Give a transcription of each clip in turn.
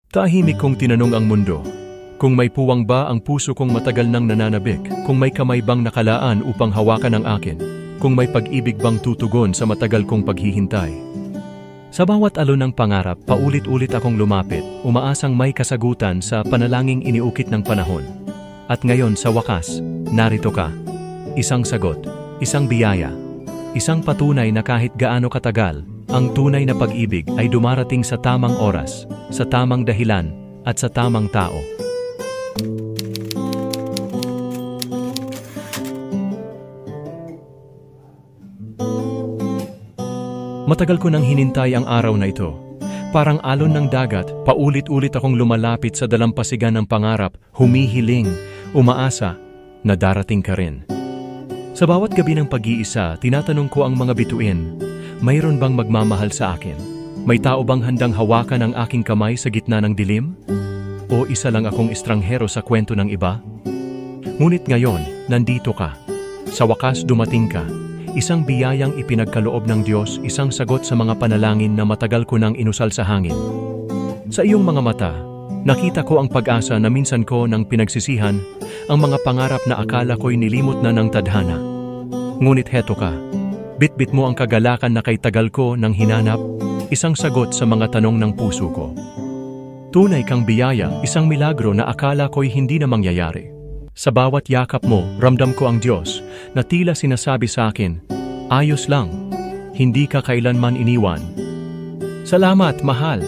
Tahimik kong tinanong ang mundo. Kung may puwang ba ang puso kong matagal nang nananabik, kung may kamay bang nakalaan upang hawakan ang akin, kung may pag-ibig bang tutugon sa matagal kong paghihintay. Sa bawat alon ng pangarap, paulit-ulit akong lumapit, umaasang may kasagutan sa panalangin iniukit ng panahon. At ngayon sa wakas, narito ka. Isang sagot, isang biyaya, isang patunay na kahit gaano katagal, ang tunay na pag-ibig ay dumarating sa tamang oras, sa tamang dahilan, at sa tamang tao. Matagal ko nang hinintay ang araw na ito. Parang alon ng dagat, paulit-ulit akong lumalapit sa dalampasigan ng pangarap, humihiling, umaasa, na darating ka rin. Sa bawat gabi ng pag-iisa, tinatanong ko ang mga bituin, mayroon bang magmamahal sa akin? May tao bang handang hawakan ang aking kamay sa gitna ng dilim? O isa lang akong estranghero sa kwento ng iba? Ngunit ngayon, nandito ka. Sa wakas dumating ka. Isang biyayang ipinagkaloob ng Diyos, isang sagot sa mga panalangin na matagal ko nang inusal sa hangin. Sa iyong mga mata, nakita ko ang pag-asa na minsan ko nang pinagsisihan, ang mga pangarap na akala ko'y nilimot na ng tadhana. Ngunit heto ka. Bitbit mo ang kagalakan na kay tagal ko nang hinanap, isang sagot sa mga tanong ng puso ko. Tunay kang biyaya, isang milagro na akala ko'y hindi na mangyayari. Sa bawat yakap mo, ramdam ko ang Diyos na tila sinasabi sa akin, ayos lang, hindi ka kailanman iniwan. Salamat, mahal.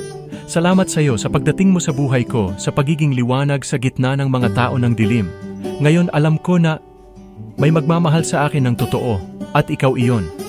Salamat sa iyo sa pagdating mo sa buhay ko, sa pagiging liwanag sa gitna ng mga tao ng dilim. Ngayon alam ko na may magmamahal sa akin ng totoo, at ikaw iyon.